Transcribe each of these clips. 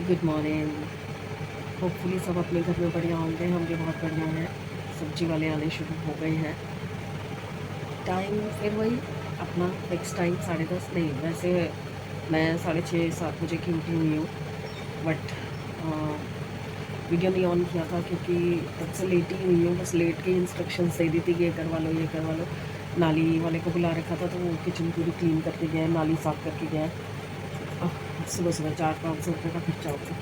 Good morning. Hopefully सब अपने घर में बढ़िया होंगे, हम भी बहुत बढ़िया हैं। सब्जी वाले आने शुरू हो गए हैं। टाइम फिर वही अपना फिक्स टाइम 10:30 नहीं, वैसे मैं 6:30-7 बजे की उठी हुई हूँ। बट वीडियो नहीं ऑन किया था क्योंकि तब से लेट ही हुई हूँ। बस लेट के इंस्ट्रक्शंस दे दी थी कि ये करवा लो ये करवा लो। नाली वाले को बुला रखा था तो वो किचन पूरी क्लीन करके गए, नाली साफ़ करके गए। सुबह सुबह 400-500 रुपये का खर्चा होता है।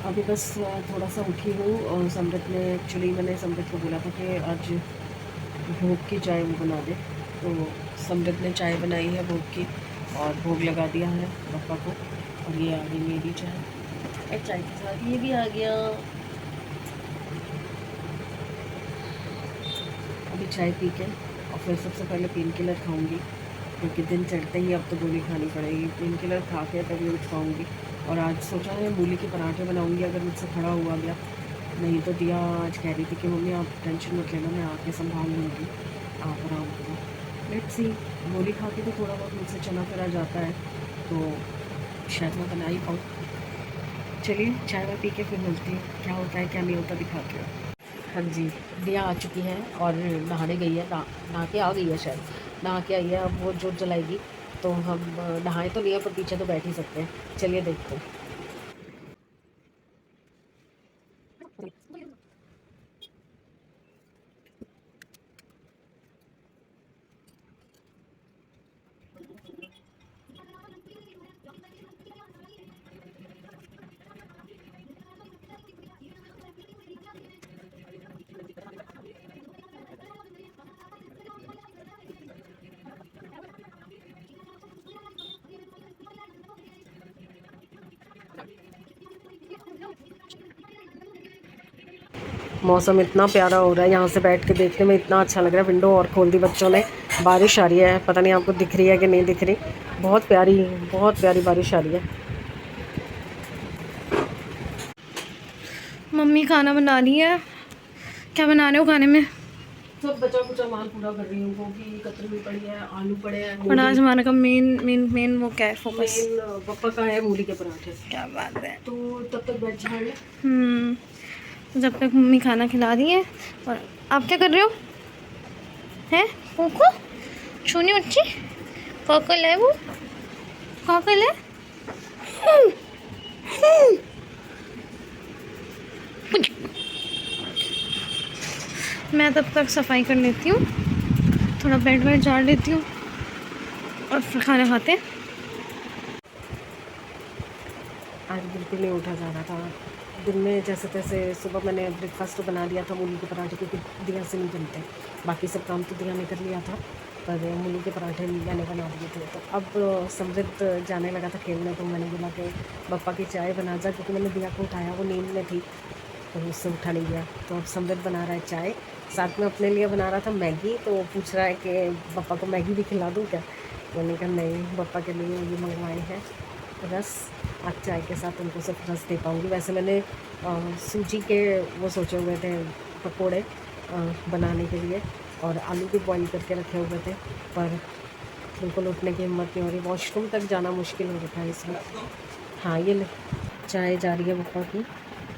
अभी बस थोड़ा सा उठी हूँ और समृत ने एक्चुअली मैंने समृत को बोला था कि आज भोग की चाय वो बना दे, तो समृत ने चाय बनाई है भोग की और भोग लगा दिया है पापा को। और ये आ गई मेरी चाय, एक चाय के साथ ये भी आ गया। अभी चाय पी के और फिर सबसे पहले पेन किलर खाऊंगी क्योंकि दिन चढ़ते ही अब तो गोली खानी पड़ेगी। पेन किलर खा के तभी उठ पाऊँगी। और आज सोचा है मूली के पराठे बनाऊंगी अगर मुझसे खड़ा हुआ गया। नहीं तो दिया आज कह रही थी कि मम्मी आप टेंशन मत लेना, मैं आके संभाल लूँगी, आप आराम करो। लेट्स सी, गोली खा के तो थोड़ा बहुत मुझसे चला फिरा जाता है, तो शायद मैं बना ही पाऊँ। चलिए चाय वाय पी के फिर मिलती हूँ, क्या होता है क्या नहीं होता दिखाती हूँ। हाँ जी, दिया आ चुकी है और नहाने गई है, नहा के आ गई है शायद, नहा के आई है। अब वो जोत जलाएगी तो हम नहाए तो नहीं है पर पीछे तो बैठ ही सकते हैं। चलिए देखते हैं। मौसम इतना प्यारा हो रहा है, यहाँ से बैठ के देखने में इतना अच्छा लग रहा है। विंडो और खोल दी बच्चों ने, बारिश आ रही है, पता नहीं आपको दिख रही है कि नहीं दिख रही। बहुत प्यारी बारिश आ रही है। मम्मी खाना बना रही है। क्या बना रहे हो खाने में? सब बचा कुचा माल पूरा कर रही हूँ। गोभी कतरी हुई पड़ी है, आलू पड़े हैं। और आज हमारा का मेन वो क्या है, फोकस? मेन पापा का है मूली के पराठे। क्या बात है। तो तब तक बैठ जाएंगे। तो जब तक मम्मी खाना खिला रही है। और आप क्या कर रहे हो? हैं कोको? छोनी बच्ची कोकल है वो, कोकल है। मैं तब तक सफाई कर लेती हूँ, थोड़ा बेड वेड झाड़ लेती हूँ और फिर खाना खाते हैं। आज बिल्कुल नहीं उठा जा रहा था। दिन में जैसे तैसे सुबह मैंने ब्रेकफास्ट तो बना लिया था मूली के पराठे, क्योंकि दिया से नहीं बनते। बाकी सब काम तो दिया ने कर लिया था, पर मूली के पराठे मैंने बना दिए थे। तो अब समृद्ध जाने लगा था खेलने, तो मैंने बोला कि पापा की चाय बना जा, क्योंकि मैंने दिया को उठाया, वो नींद में थी तो उससे उठा नहीं गया। तो अब समृद्ध बना रहा है चाय, साथ में अपने लिए बना रहा था मैगी। तो वो पूछ रहा है कि पापा को मैगी भी खिला दूँ क्या। मैंने कहा नहीं, पापा के लिए ये मंगवाए हैं रस। आज चाय के साथ उनको सिर्फ रस दे पाऊँगी। वैसे मैंने सूजी के वो सोचे हुए थे पकोड़े बनाने के लिए, और आलू भी बॉईल करके रखे हुए थे, पर बिल्कुल उठने की हिम्मत नहीं हो रही। वॉशरूम तक जाना मुश्किल हो रखा है इसमें। हाँ ये ले, चाय जा रही है पापा की।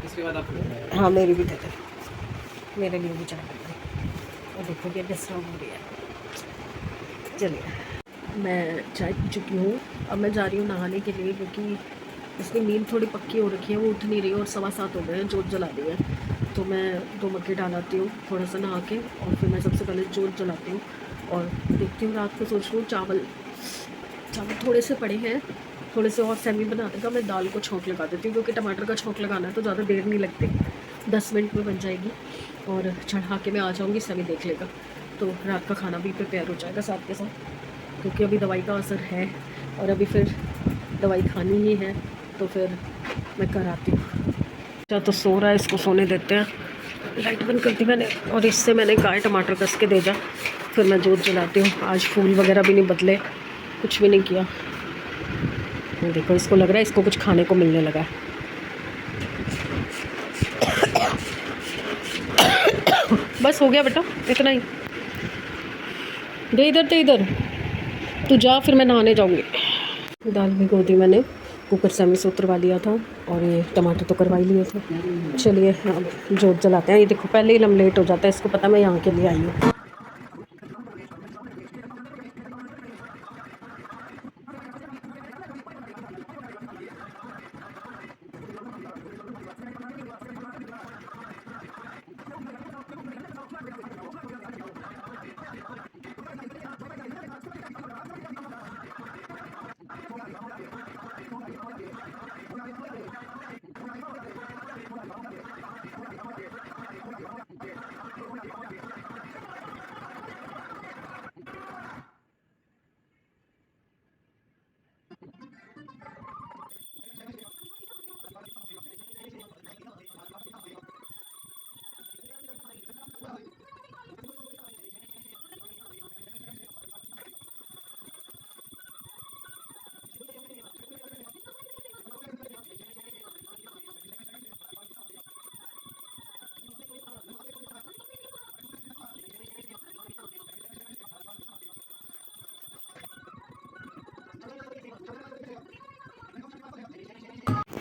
इसके बाद आप? हाँ मेरी भी दे दे, मेरे लिए भी चाय बन गई। और देखो क्या डिस्टर्ब हो रही है। चलिए मैं चाय पी चुकी हूँ, अब मैं जा रही हूँ नहाने के लिए, क्योंकि उसकी नींद थोड़ी पक्की हो रखी है, वो उठ नहीं रही है। और 7:15 हो गए हैं, जोत जला दी है। तो मैं 2 मक्के डालाती हूँ थोड़ा सा नहा के, और फिर मैं सबसे पहले जोत जलाती हूँ और देखती हूँ। रात को सोच रही हूँ चावल थोड़े से पड़े हैं, थोड़े से और सेमी बना देगा। मैं दाल को छौंक लगा देती हूँ, क्योंकि टमाटर का छौंक लगाना है तो ज़्यादा देर नहीं लगती, 10 मिनट में बन जाएगी। और चढ़ा के मैं आ जाऊँगी, सेमी देख लेगा, तो रात का खाना भी प्रिपेयर हो जाएगा साथ के साथ। क्योंकि अभी दवाई का असर है और अभी फिर दवाई खानी ही है, तो फिर मैं कर आती हूँ। अच्छा तो सो रहा है, इसको सोने देते हैं। लाइट बंद कर दी मैंने, और इससे मैंने कहा टमाटर कस के दे जा, फिर मैं जोत जलाती हूँ। आज फूल वगैरह भी नहीं बदले, कुछ भी नहीं किया। देखो इसको लग रहा है इसको कुछ खाने को मिलने लगा है। बस हो गया बेटा, इतना ही। दे इधर, तू जा, फिर मैं नहाने जाऊँगी। दाल भिगो दी मैंने, कुकर से हमने से उतरवा लिया था और ये टमाटर तो करवा ही लिए थे। चलिए अब जोत जलाते हैं। ये देखो पहले ही हम लेट हो जाता है, इसको पता मैं यहाँ के लिए आई हूँ।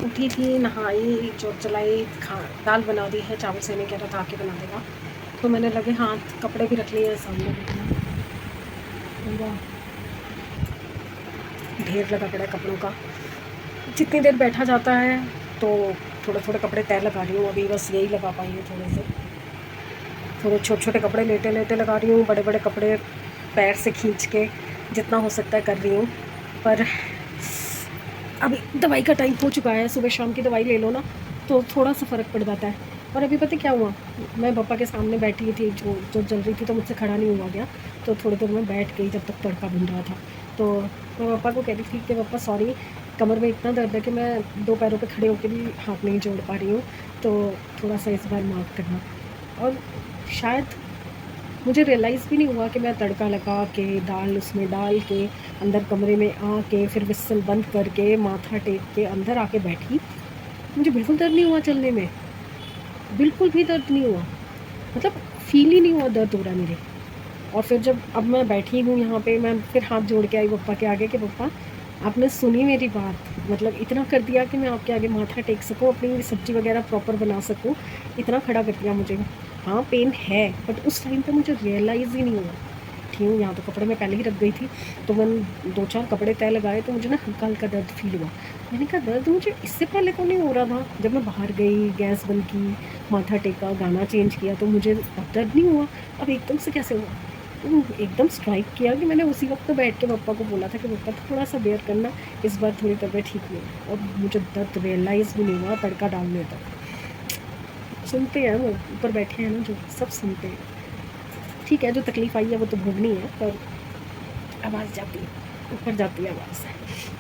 उठी थी, नहाई, जोत जलाई, दाल बना दी है। चावल से नहीं कह रहा था आके बना देगा, तो मैंने लगे हाथ कपड़े भी रख लिए हैं सामने। ढेर लगा पड़ा है कपड़ों का। जितनी देर बैठा जाता है तो थोड़े थोड़े कपड़े तय लगा रही हूँ। अभी बस यही लगा पाई हूँ, थोड़े छोटे छोटे कपड़े लेटे लेटे लगा रही हूँ। बड़े बड़े कपड़े पैर से खींच के जितना हो सकता है कर रही हूँ। पर अभी दवाई का टाइम हो चुका है। सुबह शाम की दवाई ले लो ना तो थोड़ा सा फ़र्क पड़ जाता है। और अभी पता क्या हुआ, मैं पापा के सामने बैठी थी, जो जल रही थी, तो मुझसे खड़ा नहीं हुआ गया। तो थोड़ी देर में बैठ गई जब तक तड़का बन रहा था। तो मैं पापा को कह रही थी कि पापा सॉरी, कमर में इतना दर्द है कि मैं 2 पैरों पे खड़े होकर भी हाथ नहीं जोड़ पा रही हूँ, तो थोड़ा सा इस बार माफ़ करना। और शायद मुझे रियलाइज़ भी नहीं हुआ कि मैं तड़का लगा के दाल उसमें डाल के अंदर कमरे में आके फिर विसल बंद करके माथा टेक के अंदर आके बैठी। मुझे बिल्कुल दर्द नहीं हुआ चलने में, बिल्कुल भी दर्द नहीं हुआ। मतलब फील ही नहीं हुआ दर्द हो रहा मेरे। और फिर जब अब मैं बैठी हूँ यहाँ पे, मैं फिर हाथ जोड़ के आई पप्पा के आगे कि पप्पा आपने सुनी मेरी बात, मतलब इतना कर दिया कि मैं आपके आगे माथा टेक सकूँ, अपनी सब्ज़ी वगैरह प्रॉपर बना सकूँ, इतना खड़ा कर दिया मुझे। हाँ पेन है, बट उस टाइम पे मुझे रियलाइज़ ही नहीं हुआ। ठीक हूँ, यहाँ तो कपड़े मैं पहले ही रख गई थी, तो मैंने 2-4 कपड़े तय लगाए, तो मुझे ना हल्का हल्का दर्द फील हुआ। मैंने कहा दर्द मुझे इससे पहले तो नहीं हो रहा था। जब मैं बाहर गई, गैस बंद की, माथा टेका, गाना चेंज किया, तो मुझे अब दर्द नहीं हुआ। अब एकदम से कैसे हुआ? एकदम स्ट्राइक किया कि मैंने उसी वक्त तो बैठ के पापा को बोला था कि पापा थोड़ा सा बेयर करना, इस बार थोड़ी तबीयत ठीक नहीं है। और मुझे दर्द रियलाइज़ भी नहीं हुआ तड़का डालने तक। सुनते हैं वो ऊपर बैठे हैं ना जो, सब सुनते हैं। ठीक है, जो तकलीफ़ आई है वो तो भोगनी है, पर आवाज़ जाती है, ऊपर जाती है आवाज़।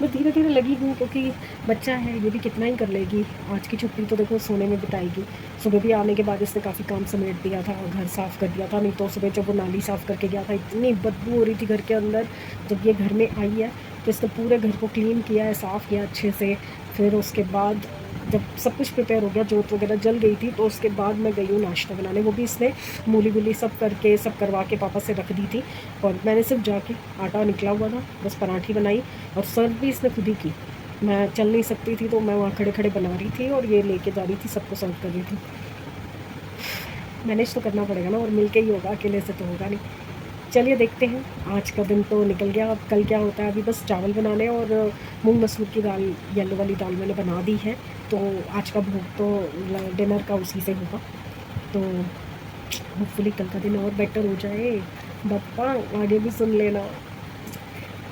मैं धीरे धीरे लगी हूँ, क्योंकि बच्चा है, ये भी कितना ही कर लेगी। आज की छुट्टी तो देखो सोने में बिताएगी। सुबह भी आने के बाद इसने काफ़ी काम समेट दिया था, घर साफ़ कर दिया था। नहीं तो सुबह जब वो नाली साफ़ करके गया था, इतनी बदबू हो रही थी घर के अंदर। जब ये घर में आई है तो इसने पूरे घर को क्लीन किया है, साफ़ किया अच्छे से। फिर उसके बाद जब सब कुछ प्रिपेयर हो गया, जोत वगैरह जल गई थी, तो उसके बाद मैं गई हूँ नाश्ता बनाने। वो भी इसने मूली वूली सब करके, सब करवा के पापा से रख दी थी, और मैंने सिर्फ जाके आटा निकला हुआ था, बस पराठी बनाई, और सर्व भी इसने खुद ही की। मैं चल नहीं सकती थी, तो मैं वहाँ खड़े खड़े बना रही थी और ये लेके जा रही थी, सबको सर्व कर रही थी। मैनेज तो करना पड़ेगा ना, और मिलके ही होगा, अकेले से तो होगा नहीं। चलिए देखते हैं, आज का दिन तो निकल गया, अब कल क्या होता है। अभी बस चावल बनाने, और मूंग मसूर की दाल, येलो वाली दाल मैंने बना दी है, तो आज का भोग तो डिनर का उसी से होगा। तो होपफुली कल का दिन और बेटर हो जाए। बप्पा आगे भी सुन लेना।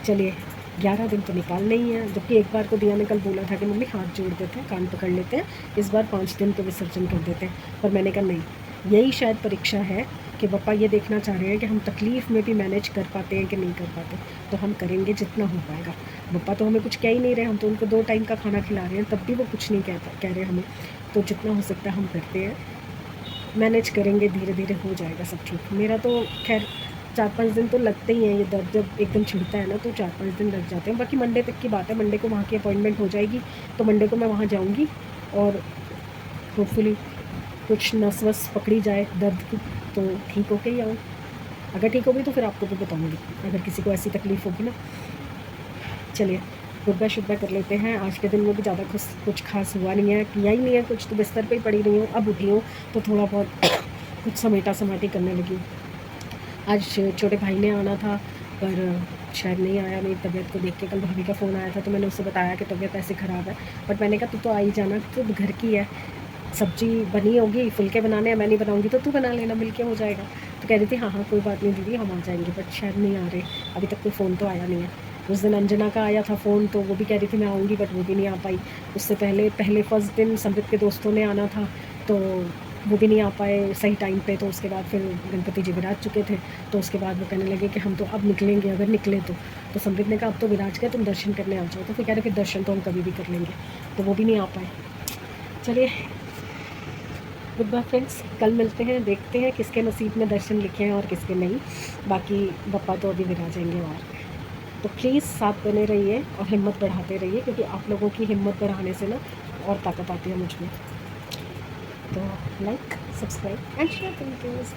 चलिए 11 दिन तो निकालने ही है, जबकि एक बार को दिया ने कल बोला था कि मम्मी हाथ जोड़ देते हैं, कान पकड़ लेते हैं, इस बार 5 दिन तो विसर्जन कर देते हैं। पर मैंने कहा नहीं, यही शायद परीक्षा है कि पापा ये देखना चाह रहे हैं कि हम तकलीफ़ में भी मैनेज कर पाते हैं कि नहीं कर पाते। तो हम करेंगे जितना हो पाएगा। पापा तो हमें कुछ कह ही नहीं रहे, हम तो उनको 2 टाइम का खाना खिला रहे हैं, तब भी वो कुछ नहीं कह रहे हमें। तो जितना हो सकता है हम करते हैं, मैनेज करेंगे, धीरे धीरे हो जाएगा सब ठीक। मेरा तो खैर 4-5 दिन तो लगते ही हैं। ये दर्द जब एकदम छिड़ता है ना, तो 4-5 दिन लग जाते हैं। बाकी मंडे तक की बात है, मंडे को वहाँ की अपॉइंटमेंट हो जाएगी, तो मंडे को मैं वहाँ जाऊँगी, और होपफुली कुछ नस वस पकड़ी जाए दर्द की, तो ठीक होके ही आऊँ। अगर ठीक होगी तो फिर आपको भी बताऊँगी, अगर किसी को ऐसी तकलीफ़ होगी ना। चलिए गुड शुड कर लेते हैं। आज के दिन में भी ज़्यादा कुछ खास हुआ नहीं है, किया ही नहीं है कुछ, तो बिस्तर पे ही पड़ी रही हूँ। अब उठी हूँ तो थोड़ा बहुत कुछ समेटा समाटी करने लगी। आज छोटे भाई ने आना था पर शायद नहीं आया मेरी तबीयत को देख के। कल भाभी का फ़ोन आया था तो मैंने उससे बताया कि तबीयत ऐसे ख़राब है, बट मैंने कहा तू तो आ ही जाना, तो घर की है, सब्जी बनी होगी, फुलके बनाने हैं, मैं नहीं बनाऊंगी तो तू बना लेना, मिलके हो जाएगा। तो कह रही थी हाँ हाँ कोई बात नहीं दीदी हम आ जाएंगे, बट शायद नहीं आ रहे, अभी तक कोई फ़ोन तो आया नहीं है। उस दिन अंजना का आया था फ़ोन तो वो भी कह रही थी मैं आऊँगी, बट वो भी नहीं आ पाई। उससे पहले फर्स्ट दिन समृत के दोस्तों ने आना था तो वो भी नहीं आ पाए सही टाइम पे। तो उसके बाद फिर गणपति जी विराज चुके थे, तो उसके बाद वो कहने लगे कि हम तो अब निकलेंगे, अगर निकले तो समृत ने कहा अब तो विराज गए, तुम दर्शन करने आ जाओ। तो फिर कह रहे फिर दर्शन तो हम कभी भी कर लेंगे, तो वो भी नहीं आ पाए। चलिए गुड बाय फ्रेंड्स, कल मिलते हैं, देखते हैं किसके नसीब में दर्शन लिखे हैं और किसके नहीं। बाकी बप्पा तो अभी विराजेंगे और तो प्लीज़ साथ बने रहिए और हिम्मत बढ़ाते रहिए, क्योंकि आप लोगों की हिम्मत बढ़ाने से ना और ताकत आती है मुझ में। तो लाइक, सब्सक्राइब एंड शेयर करिए प्लीज़।